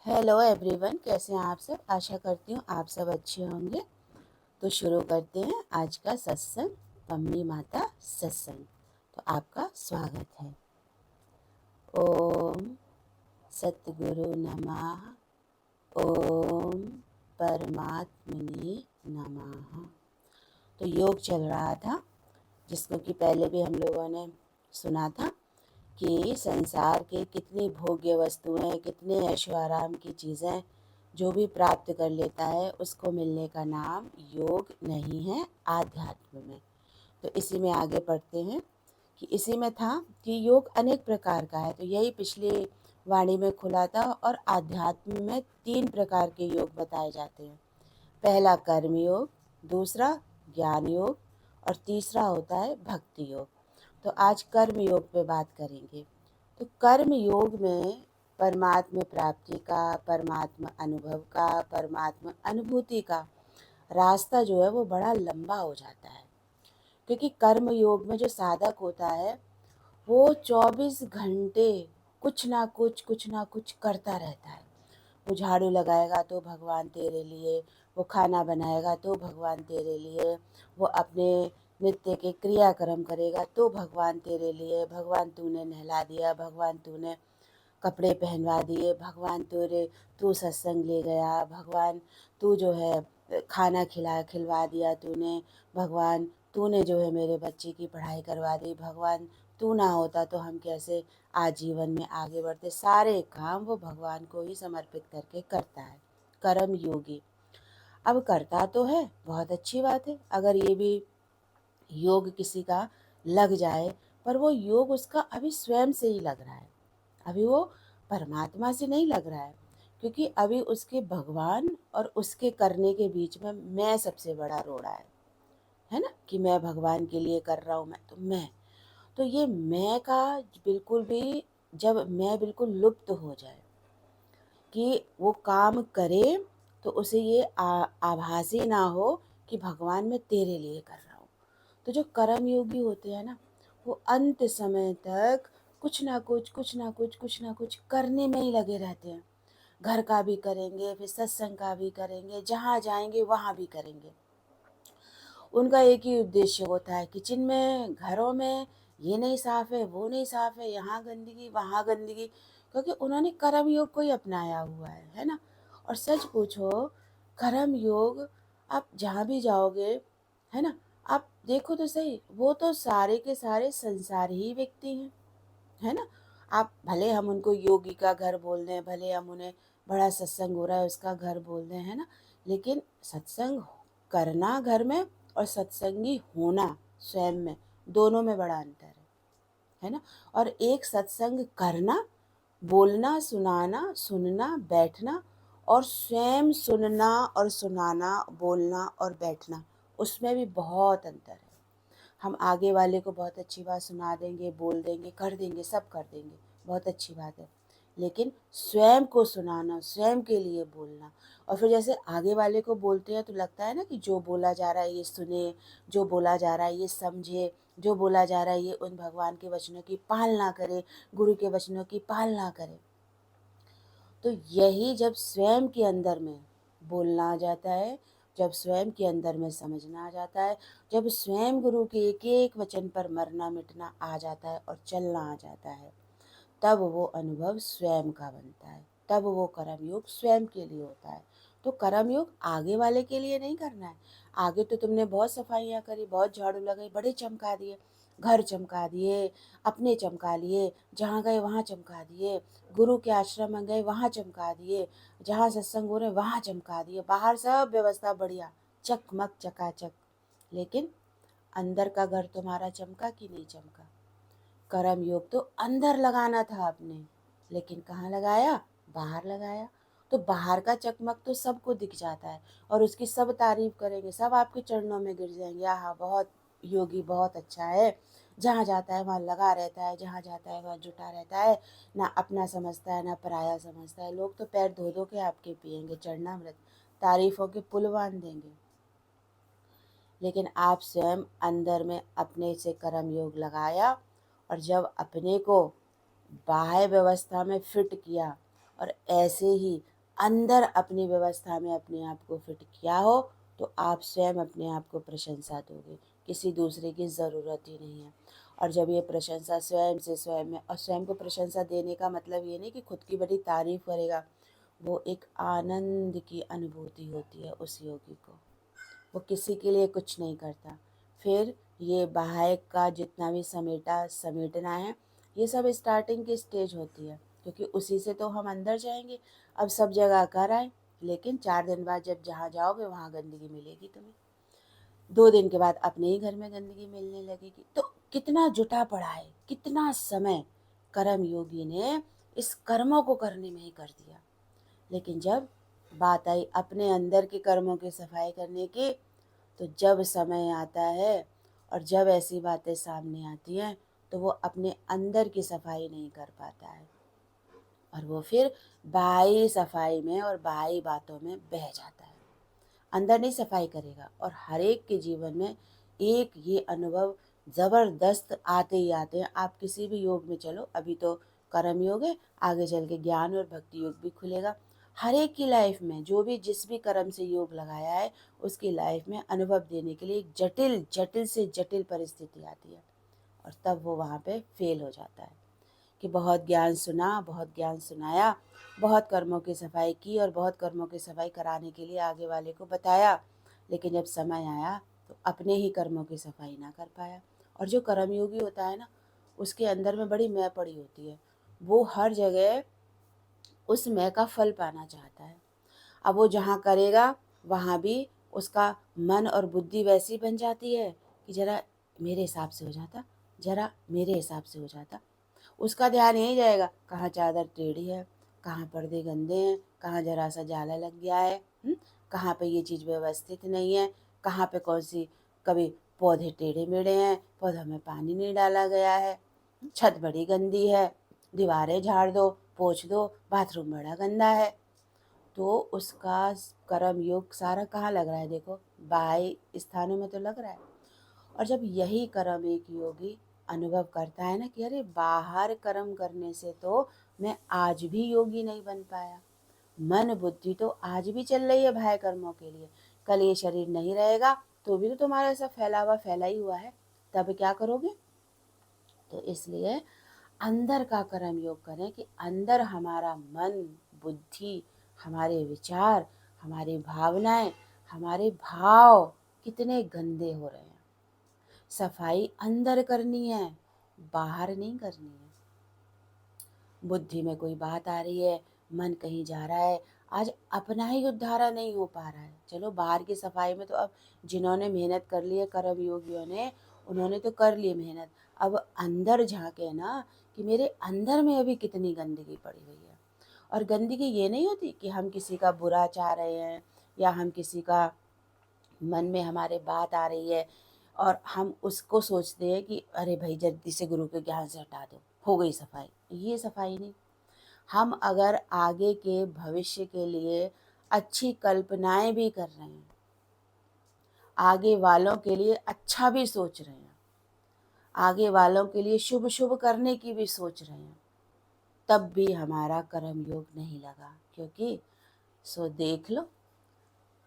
Hello everyone, कैसे हैं आप सब। आशा करती हूँ आप सब अच्छे होंगे। तो शुरू करते हैं आज का सत्संग, मम्मी माता सत्संग। तो आपका स्वागत है। ओम सतगुरु नमः। ओम परमात्मने नमः। तो योग चल रहा था, जिसको कि पहले भी हम लोगों ने सुना था कि संसार के कितनी भोग्य वस्तुएं, कितने ऐशो आराम की चीज़ें जो भी प्राप्त कर लेता है उसको मिलने का नाम योग नहीं है आध्यात्म में। तो इसी में आगे बढ़ते हैं कि इसी में था कि योग अनेक प्रकार का है। तो यही पिछली वाणी में खुला था। और आध्यात्म में 3 प्रकार के योग बताए जाते हैं। पहला कर्म योग, दूसरा ज्ञान योग और तीसरा होता है भक्ति योग। तो आज कर्म योग पे बात करेंगे। तो कर्म योग में परमात्म प्राप्ति का, परमात्म अनुभव का, परमात्म अनुभूति का रास्ता जो है वो बड़ा लंबा हो जाता है। क्योंकि कर्म योग में जो साधक होता है वो 24 घंटे कुछ ना कुछ करता रहता है। वो झाड़ू लगाएगा तो भगवान तेरे लिए, वो खाना बनाएगा तो भगवान तेरे लिए, वो अपने नित्य के क्रियाक्रम करेगा तो भगवान तेरे लिए। भगवान तूने नहला दिया, भगवान तूने कपड़े पहनवा दिए, भगवान तू सत्संग ले गया, भगवान तू जो है खाना खिलवा दिया तूने, भगवान तूने जो है मेरे बच्चे की पढ़ाई करवा दी, भगवान तू ना होता तो हम कैसे आज जीवन में आगे बढ़ते। सारे काम वो भगवान को ही समर्पित करके करता है कर्म योगी। अब करता तो है, बहुत अच्छी बात है अगर ये भी योग किसी का लग जाए, पर वो योग उसका अभी स्वयं से ही लग रहा है, अभी वो परमात्मा से नहीं लग रहा है। क्योंकि अभी उसके भगवान और उसके करने के बीच में मैं सबसे बड़ा रोड़ा है ना, कि मैं भगवान के लिए कर रहा हूँ। मैं तो ये मैं का बिल्कुल भी, जब मैं बिल्कुल लुप्त हो जाए कि वो काम करे तो उसे ये आभास ही ना हो कि भगवान मैं तेरे लिए कर रहा हूँ। तो जो कर्म योगी होते हैं ना, वो अंत समय तक कुछ ना कुछ करने में ही लगे रहते हैं। घर का भी करेंगे, फिर सत्संग का भी करेंगे, जहाँ जाएंगे वहाँ भी करेंगे। उनका एक ही उद्देश्य होता है, किचन में, घरों में ये नहीं साफ है, वो नहीं साफ है, यहाँ गंदगी वहाँ गंदगी। क्योंकि उन्होंने कर्म योग को ही अपनाया हुआ है ना। और सच पूछो, कर्म योग आप जहाँ भी जाओगे, है ना, आप देखो तो सही, वो तो सारे के सारे संसार ही व्यक्ति हैं, है ना। आप भले हम उनको योगी का घर बोल दें, भले हम उन्हें बड़ा सत्संग हो रहा है उसका घर बोल दें, है ना, लेकिन सत्संग करना घर में और सत्संगी होना स्वयं में, दोनों में बड़ा अंतर है ना। और एक सत्संग करना, बोलना, सुनाना, सुनना, बैठना, और स्वयं सुनना और सुनाना, बोलना और बैठना, उसमें भी बहुत अंतर है। हम आगे वाले को बहुत अच्छी बात सुना देंगे, बोल देंगे, कर देंगे, सब कर देंगे, बहुत अच्छी बात है। लेकिन स्वयं को सुनाना, स्वयं के लिए बोलना, और फिर जैसे आगे वाले को बोलते हैं तो लगता है ना कि जो बोला जा रहा है ये सुने, जो बोला जा रहा है ये समझे, जो बोला जा रहा है ये उन भगवान के वचनों की पालना करे, गुरु के वचनों की पालना करे। तो यही जब स्वयं के अंदर में बोलना आ जाता है, जब स्वयं के अंदर में समझना आ जाता है, जब स्वयं गुरु के एक एक वचन पर मरना मिटना आ जाता है और चलना आ जाता है, तब वो अनुभव स्वयं का बनता है, तब वो कर्मयोग स्वयं के लिए होता है। तो कर्मयोग आगे वाले के लिए नहीं करना है। आगे तो तुमने बहुत सफाइयाँ करी, बहुत झाड़ू लगाई, बड़े चमका दिए, घर चमका दिए, अपने चमका लिए, जहाँ गए वहाँ चमका दिए, गुरु के आश्रम में गए वहाँ चमका दिए, जहाँ सत्संग हो रहे वहाँ चमका दिए, बाहर सब व्यवस्था बढ़िया, चकमक चकाचक। लेकिन अंदर का घर तुम्हारा चमका कि नहीं चमका? कर्म योग तो अंदर लगाना था आपने, लेकिन कहाँ लगाया? बाहर लगाया। तो बाहर का चकमक तो सबको दिख जाता है और उसकी सब तारीफ करेंगे, सब आपके चरणों में गिर जाएंगे, आहा बहुत योगी, बहुत अच्छा है, जहाँ जाता है वहाँ लगा रहता है, जहाँ जाता है वहाँ जुटा रहता है, ना अपना समझता है ना पराया समझता है। लोग तो पैर धो धो के आपके पिएंगे चरणामृत, तारीफों के पुल बांध देंगे। लेकिन आप स्वयं अंदर में अपने से कर्म योग लगाया, और जब अपने को बाह्य व्यवस्था में फिट किया और ऐसे ही अंदर अपनी व्यवस्था में अपने आप को फिट किया हो तो आप स्वयं अपने आप को प्रशंसा दोगे, किसी दूसरे की ज़रूरत ही नहीं है। और जब ये प्रशंसा स्वयं से स्वयं में, और स्वयं को प्रशंसा देने का मतलब ये नहीं कि खुद की बड़ी तारीफ करेगा, वो एक आनंद की अनुभूति होती है उस योगी को। वो किसी के लिए कुछ नहीं करता। फिर ये बाह्य का जितना भी समेटना है, ये सब स्टार्टिंग की स्टेज होती है, क्योंकि उसी से तो हम अंदर जाएंगे। अब सब जगह कर आए, लेकिन 4 दिन बाद जब जहाँ जाओगे वहाँ गंदगी मिलेगी तुम्हें। 2 दिन के बाद अपने ही घर में गंदगी मिलने लगेगी। तो कितना जुटा पड़ा है, कितना समय कर्म योगी ने इस कर्मों को करने में ही कर दिया। लेकिन जब बात आई अपने अंदर के कर्मों की सफाई करने की, तो जब समय आता है और जब ऐसी बातें सामने आती हैं तो वो अपने अंदर की सफाई नहीं कर पाता है, और वो फिर बाहरी सफाई में और बाहरी बातों में बह जाता है, अंदर नहीं सफाई करेगा। और हर एक के जीवन में एक ये अनुभव ज़बरदस्त आते ही आते हैं। आप किसी भी योग में चलो, अभी तो कर्म योग है, आगे चल के ज्ञान और भक्ति योग भी खुलेगा। हर एक की लाइफ में जो भी जिस भी कर्म से योग लगाया है उसकी लाइफ में अनुभव देने के लिए एक जटिल जटिल से जटिल परिस्थिति आती है, और तब वो वहाँ पे फेल हो जाता है कि बहुत ज्ञान सुना, बहुत ज्ञान सुनाया, बहुत कर्मों की सफाई की और बहुत कर्मों की सफाई कराने के लिए आगे वाले को बताया, लेकिन जब समय आया तो अपने ही कर्मों की सफाई ना कर पाया। और जो कर्मयोगी होता है ना, उसके अंदर में बड़ी मैं पड़ी होती है, वो हर जगह उस मैं का फल पाना चाहता है। अब वो जहाँ करेगा वहाँ भी उसका मन और बुद्धि वैसी बन जाती है कि जरा मेरे हिसाब से हो जाता, जरा मेरे हिसाब से हो जाता। उसका ध्यान यही जाएगा, कहाँ चादर टेढ़ी है, कहाँ पर्दे गंदे हैं, कहाँ जरा सा जाला लग गया है, कहाँ पे ये चीज़ व्यवस्थित नहीं है, कहाँ पे कौन सी, कभी पौधे टेढ़े मेढ़े हैं, पौधों में पानी नहीं डाला गया है, छत बड़ी गंदी है, दीवारें झाड़ दो, पोंछ दो, बाथरूम बड़ा गंदा है। तो उसका कर्म योग सारा कहाँ लग रहा है, देखो बाह्य स्थानों में तो लग रहा है। और जब यही कर्म एक योगी अनुभव करता है ना कि अरे बाहर कर्म करने से तो मैं आज भी योगी नहीं बन पाया, मन बुद्धि तो आज भी चल रही है बाह्य कर्मों के लिए, कल ये शरीर नहीं रहेगा तो भी तो तुम्हारा ऐसा फैला ही हुआ है, तब क्या करोगे। तो इसलिए अंदर का कर्म योग करें कि अंदर हमारा मन बुद्धि, हमारे विचार, हमारी भावनाएं, हमारे भाव कितने गंदे हो रहे हैं। सफाई अंदर करनी है, बाहर नहीं करनी है। बुद्धि में कोई बात आ रही है, मन कहीं जा रहा है, आज अपना ही उद्धारा नहीं हो पा रहा है। चलो बाहर की सफाई में तो अब जिन्होंने मेहनत कर ली है कर्म योगियों ने, उन्होंने तो कर ली मेहनत। अब अंदर झांके ना कि मेरे अंदर में अभी कितनी गंदगी पड़ी हुई है। और गंदगी ये नहीं होती कि हम किसी का बुरा चाह रहे हैं, या हम किसी का मन में हमारे बात आ रही है और हम उसको सोचते हैं कि अरे भाई जल्दी से गुरु के ज्ञान से हटा दो, हो गई सफाई। ये सफाई नहीं। हम अगर आगे के भविष्य के लिए अच्छी कल्पनाएं भी कर रहे हैं, आगे वालों के लिए अच्छा भी सोच रहे हैं, आगे वालों के लिए शुभ शुभ करने की भी सोच रहे हैं, तब भी हमारा कर्म योग नहीं लगा। क्योंकि सो देख लो,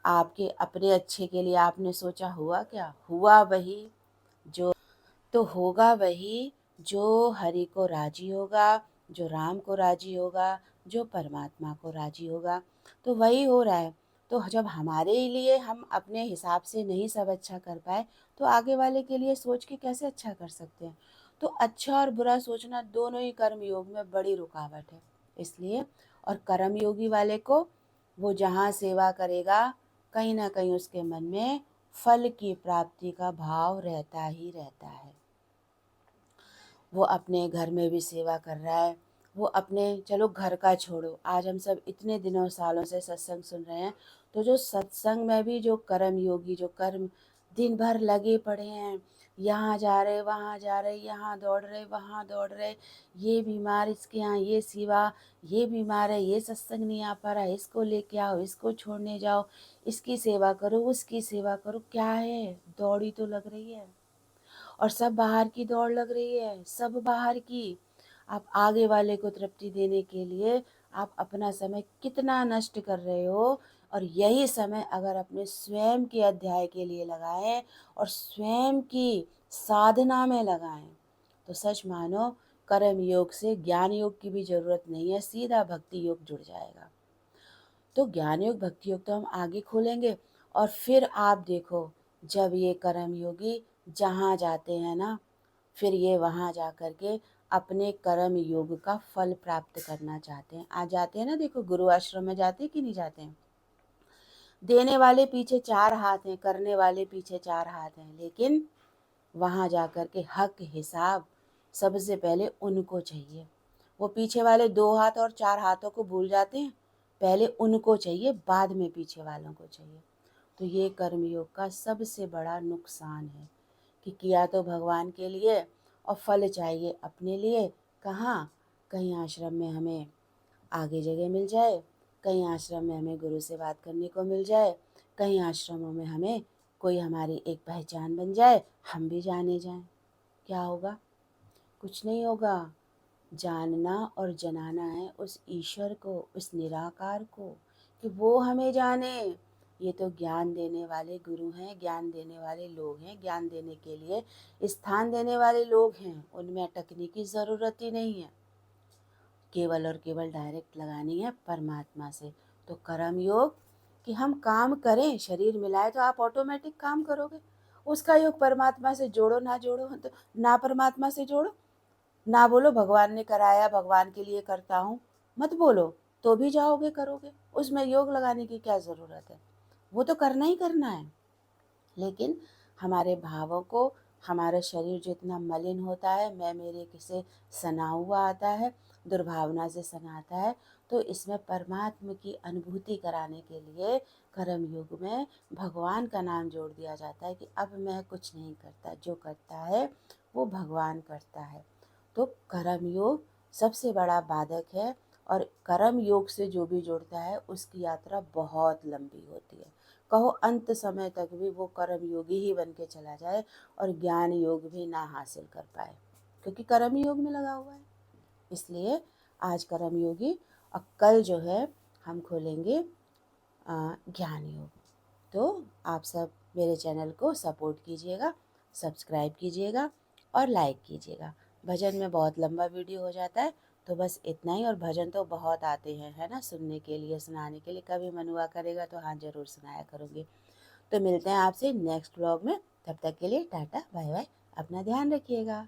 आपके अपने अच्छे के लिए आपने सोचा, हुआ क्या हुआ, वही जो, तो होगा वही जो हरि को राजी होगा, जो राम को राजी होगा, जो परमात्मा को राजी होगा, तो वही हो रहा है। तो जब हमारे लिए हम अपने हिसाब से नहीं सब अच्छा कर पाए, तो आगे वाले के लिए सोच के कैसे अच्छा कर सकते हैं। तो अच्छा और बुरा सोचना दोनों ही कर्म योग में बड़ी रुकावट है। इसलिए, और कर्म योगी वाले को, वो जहाँ सेवा करेगा कहीं ना कहीं उसके मन में फल की प्राप्ति का भाव रहता ही रहता है। वो अपने घर में भी सेवा कर रहा है, वो अपने, चलो घर का छोड़ो, आज हम सब इतने दिनों सालों से सत्संग सुन रहे हैं, तो जो सत्संग में भी जो कर्म योगी, जो कर्म दिन भर लगे पड़े हैं, यहाँ जा रहे वहाँ जा रहे, यहाँ दौड़ रहे वहाँ दौड़ रहे, ये बीमार इसके यहाँ ये सिवा, ये बीमार है ये सत्संग नहीं आ पा रहा, इसको लेके आओ, इसको छोड़ने जाओ, इसकी सेवा करो उसकी सेवा करो, क्या है, दौड़ी तो लग रही है। और सब बाहर की दौड़ लग रही है, सब बाहर की। आप आगे वाले को तृप्ति देने के लिए आप अपना समय कितना नष्ट कर रहे हो, और यही समय अगर अपने स्वयं के अध्याय के लिए लगाएं और स्वयं की साधना में लगाएं, तो सच मानो कर्म योग से ज्ञान योग की भी ज़रूरत नहीं है, सीधा भक्ति योग जुड़ जाएगा। तो ज्ञान योग भक्ति योग तो हम आगे खोलेंगे, और फिर आप देखो, जब ये कर्म योगी जहाँ जाते हैं ना, फिर ये वहाँ जा कर के अपने कर्म योग का फल प्राप्त करना चाहते हैं। आज जाते हैं ना, देखो गुरु आश्रम में जाते हैं कि नहीं जाते हैं। देने वाले पीछे चार हाथ हैं, करने वाले पीछे चार हाथ हैं, लेकिन वहाँ जा कर के हक हिसाब सबसे पहले उनको चाहिए। वो पीछे वाले दो हाथ और चार हाथों को भूल जाते हैं, पहले उनको चाहिए, बाद में पीछे वालों को चाहिए। तो ये कर्मयोग का सबसे बड़ा नुकसान है कि किया तो भगवान के लिए और फल चाहिए अपने लिए। कहाँ? कहीं आश्रम में हमें आगे जगह मिल जाए, कहीं आश्रम में हमें गुरु से बात करने को मिल जाए, कहीं आश्रमों में हमें कोई हमारी एक पहचान बन जाए, हम भी जाने जाएं। क्या होगा? कुछ नहीं होगा। जानना और जनाना है उस ईश्वर को, उस निराकार को, कि वो हमें जाने। ये तो ज्ञान देने वाले गुरु हैं, ज्ञान देने वाले लोग हैं, ज्ञान देने के लिए स्थान देने वाले लोग हैं, उनमें अटकने की ज़रूरत ही नहीं है। केवल और केवल डायरेक्ट लगानी है परमात्मा से। तो कर्म योग कि हम काम करें, शरीर मिलाए तो आप ऑटोमेटिक काम करोगे। उसका योग परमात्मा से जोड़ो, ना जोड़ो तो ना परमात्मा से जोड़ो, ना बोलो भगवान ने कराया, भगवान के लिए करता हूँ, मत बोलो, तो भी जाओगे करोगे। उसमें योग लगाने की क्या ज़रूरत है? वो तो करना ही करना है। लेकिन हमारे भावों को, हमारा शरीर जितना मलिन होता है, मैं मेरे किसे सना हुआ आता है, दुर्भावना से सना आता है, तो इसमें परमात्मा की अनुभूति कराने के लिए कर्म योग में भगवान का नाम जोड़ दिया जाता है कि अब मैं कुछ नहीं करता, जो करता है वो भगवान करता है। तो कर्म योग सबसे बड़ा बाधक है, और कर्म योग से जो भी जुड़ता है उसकी यात्रा बहुत लंबी होती है। कहो अंत समय तक भी वो कर्म योगी ही बन के चला जाए और ज्ञान योग भी ना हासिल कर पाए, क्योंकि कर्म योग में लगा हुआ है। इसलिए आज कर्म योगी, और कल जो है हम खोलेंगे ज्ञान योग। तो आप सब मेरे चैनल को सपोर्ट कीजिएगा, सब्सक्राइब कीजिएगा और लाइक कीजिएगा। भजन में बहुत लंबा वीडियो हो जाता है, तो बस इतना ही। और भजन तो बहुत आते हैं, है ना, सुनने के लिए, सुनाने के लिए। कभी मन हुआ करेगा तो हाँ ज़रूर सुनाया करूँगी। तो मिलते हैं आपसे नेक्स्ट व्लॉग में। तब तक के लिए टाटा बाय बाय, अपना ध्यान रखिएगा।